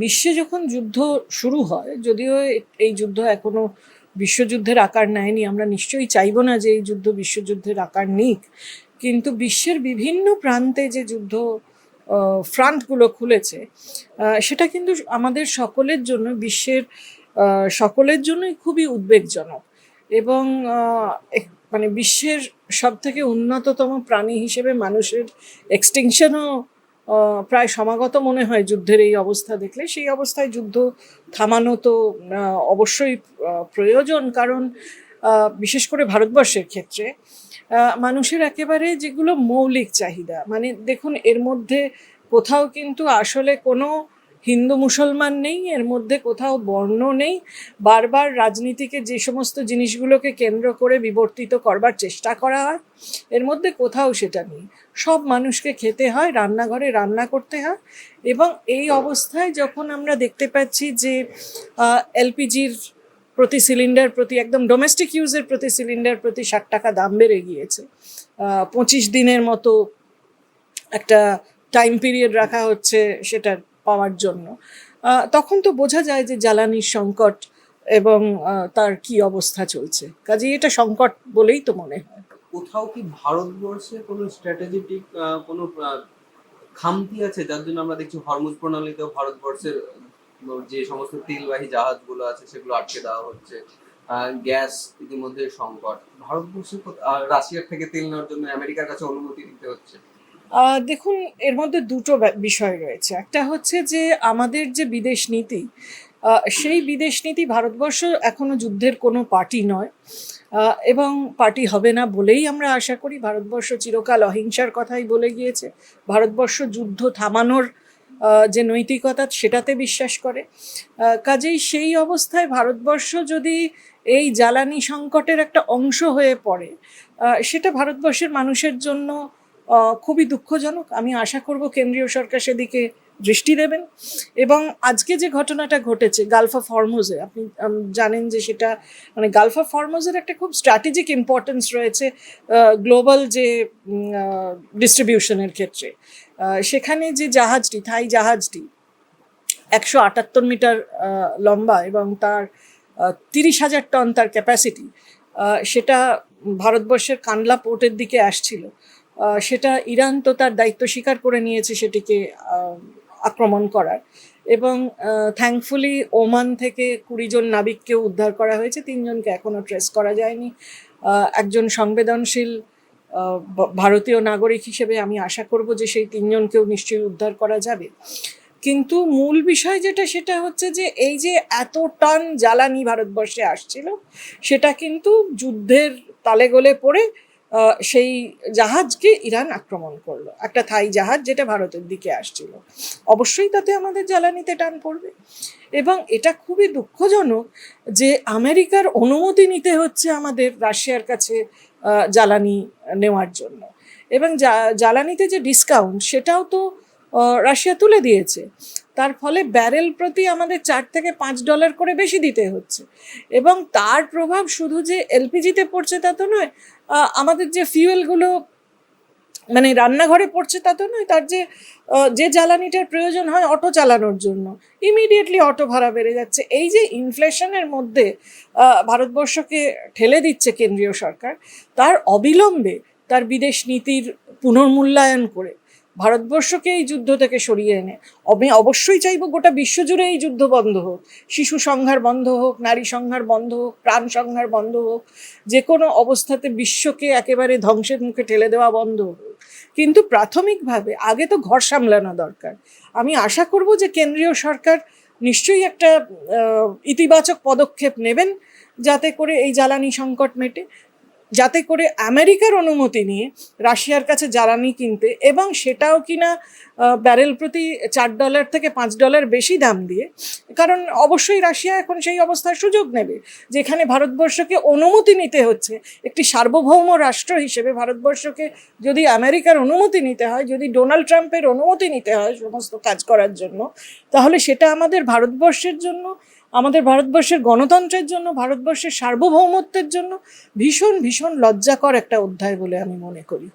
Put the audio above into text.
বিশ্বে যখন যুদ্ধ শুরু হয়, যদিও এই যুদ্ধ এখনো বিশ্বযুদ্ধের আকার নেয়নি, আমরা নিশ্চয়ই চাইবো না যে এই যুদ্ধ বিশ্বযুদ্ধের আকার নিক, কিন্তু বিশ্বের বিভিন্ন প্রান্তে যে যুদ্ধ ফ্রন্টগুলো খুলেছে সেটা কিন্তু আমাদের সকলের জন্য, বিশ্বের সকলের জন্যই খুবই উদ্বেগজনক। এবং মানে বিশ্বের সব থেকে উন্নততম প্রাণী হিসেবে মানুষের এক্সটিংশনও প্রায় সমাগত মনে হয় যুদ্ধের এই অবস্থা দেখলে। সেই অবস্থায় যুদ্ধ থামানো তো অবশ্যই প্রয়োজন, কারণ বিশেষ করে ভারতবর্ষের ক্ষেত্রে মানুষের একেবারে যেগুলো মৌলিক চাহিদা, মানে দেখুন, এর মধ্যে কোথাও কিন্তু আসলে কোনো হিন্দু মুসলমান নেই, এর মধ্যে কোথাও বর্ণ নেই। বারবার রাজনীতিকে যে সমস্ত জিনিসগুলোকে কেন্দ্র করে বিবর্তিত করবার চেষ্টা করা হয়, এর মধ্যে কোথাও সেটা নেই। সব মানুষকে খেতে হয়, রান্নাঘরে রান্না করতে হয়। এবং এই অবস্থায় যখন আমরা দেখতে পাচ্ছি যে এলপিজির প্রতি সিলিন্ডার প্রতি, একদম ডোমেস্টিক ইউজের প্রতি সিলিন্ডার প্রতি 60 টাকা দাম বেড়ে গিয়েছে, 25 দিনের মতো একটা টাইম পিরিয়ড রাখা হচ্ছে সেটার পাওয়ার জন্য, তখন তো বোঝা যায় যে জ্বালানির সংকট এবং তার কি অবস্থা চলছে। কাজেই এটা সংকট বলেই তো মনে হয়। কোথাও কি ভারতবর্ষে কোনো স্ট্র্যাটেজিক কোনো খামতি আছে, যার জন্য আমরা দেখছি হরমুজ প্রণালীতেও ভারতবর্ষের যে সমস্ত তেলবাহী জাহাজগুলো আছে সেগুলো আটকে দেওয়া হচ্ছে, গ্যাস ইতিমধ্যে সংকট, ভারতবর্ষে রাশিয়ার থেকে তেল নেওয়ার জন্য আমেরিকার কাছে অনুমতি দিতে হচ্ছে। দেখুন, এর মধ্যে দুটো বিষয় রয়েছে। একটা হচ্ছে যে আমাদের যে বিদেশ নীতি, সেই বিদেশ নীতি, ভারতবর্ষ এখনো যুদ্ধের কোনো পার্টি নয় এবং পার্টি হবে না বলেই আমরা আশা করি। ভারতবর্ষ চিরকাল অহিংসার কথাই বলে গিয়েছে। ভারতবর্ষ যুদ্ধ থামানোর যে নৈতিকতা, সেটাতে বিশ্বাস করে। কাজেই সেই অবস্থায় ভারতবর্ষ যদি এই জ্বালানি সংকটের একটা অংশ হয়ে পড়ে, সেটা ভারতবর্ষের মানুষের জন্য খুবই দুঃখজনক। আমি আশা করব কেন্দ্রীয় সরকার সেদিকে দৃষ্টি দেবেন। এবং আজকে যে ঘটনাটা ঘটেছে গালফ অফ হরমুজে, আপনি জানেন যে সেটা, মানে গালফ অফ হরমুজের একটা খুব স্ট্র্যাটেজিক ইম্পর্টেন্স রয়েছে গ্লোবাল যে ডিস্ট্রিবিউশনের ক্ষেত্রে। সেখানে যে জাহাজটি, থাই জাহাজটি 178 মিটার লম্বা এবং তার 30,000 টন তার ক্যাপাসিটি, সেটা ভারতবর্ষের কান্ডলা পোর্টের দিকে আসছিল। সেটা ইরান তো তার দায়িত্ব স্বীকার করে নিয়েছে সেটিকে আক্রমণ করার। এবং থ্যাঙ্কফুলি ওমান থেকে 20 জন নাবিককেও উদ্ধার করা হয়েছে, 3 জনকে এখনও ট্রেস করা যায়নি। একজন সংবেদনশীল ভারতীয় নাগরিক হিসেবে আমি আশা করব যে সেই 3 জনকেও নিশ্চয়ই উদ্ধার করা যাবে। কিন্তু মূল বিষয় যেটা, সেটা হচ্ছে যে এই যে এত টন জ্বালানি ভারতবর্ষে আসছিল, সেটা কিন্তু যুদ্ধের তালেগোলে পড়ে সেই জাহাজকে ইরান আক্রমণ করলো, একটা থাই জাহাজ যেটা ভারতের দিকে আসছিল। অবশ্যই তাতে আমাদের জ্বালানিতে টান পড়বে। এবং এটা খুবই দুঃখজনক যে আমেরিকার অনুমতি নিতে হচ্ছে আমাদের রাশিয়ার কাছে জ্বালানি নেওয়ার জন্য। এবং জ্বালানিতে যে ডিসকাউন্ট, সেটাও তো রাশিয়া তুলে দিয়েছে। তার ফলে ব্যারেল প্রতি আমাদের $4 থেকে $5 করে বেশি দিতে হচ্ছে। এবং তার প্রভাব শুধু যে এলপিজিতে পড়ছে তা তো নয়, আমাদের যে ফিউয়েলগুলো মানে রান্নাঘরে পড়ছে তা তো নয়, তার যে জ্বালানিটার প্রয়োজন হয় অটো চালানোর জন্য, ইমিডিয়েটলি অটো ভাড়া বেড়ে যাচ্ছে। এই যে ইনফ্লেশনের মধ্যে ভারতবর্ষকে ঠেলে দিচ্ছে কেন্দ্রীয় সরকার, তার অবিলম্বে তার বিদেশ নীতির পুনর্মূল্যায়ন করে ভারতবর্ষকে এই যুদ্ধ থেকে সরিয়ে এনে, আমি অবশ্যই চাইব গোটা বিশ্বজুড়ে এই যুদ্ধ বন্ধ হোক, শিশু সংহার বন্ধ হোক, নারী সংহার বন্ধ হোক, প্রাণ সংহার বন্ধ হোক, যে কোনো অবস্থাতে বিশ্বকে একেবারে ধ্বংসের মুখে ঠেলে দেওয়া বন্ধ হোক। কিন্তু প্রাথমিকভাবে আগে তো ঘর সামলানো দরকার। আমি আশা করব যে কেন্দ্রীয় সরকার নিশ্চয়ই একটা ইতিবাচক পদক্ষেপ নেবেন, যাতে করে এই জ্বালানি সংকট মেটে, যাতে করে আমেরিকার অনুমতি নিয়ে রাশিয়ার কাছে জ্বালানি কিনতে, এবং সেটাও কিনা ব্যারেল প্রতি $4 থেকে $5 বেশি দাম দিয়ে। কারণ অবশ্যই রাশিয়া এখন সেই অবস্থার সুযোগ নেবে যেখানে ভারতবর্ষকে অনুমতি নিতে হচ্ছে। একটি সার্বভৌম রাষ্ট্র হিসেবে ভারতবর্ষকে যদি আমেরিকার অনুমতি নিতে হয়, যদি ডোনাল্ড ট্রাম্পের অনুমতি নিতে হয় সমস্ত কাজ করার জন্য, তাহলে সেটা আমাদের ভারতবর্ষের জন্য, আমাদের ভারতবর্ষের গণতন্ত্রের জন্য, ভারতবর্ষের সার্বভৌমত্বের জন্য ভীষণ ভীষণ লজ্জাকর একটা অধ্যায় বলে আমি মনে করি।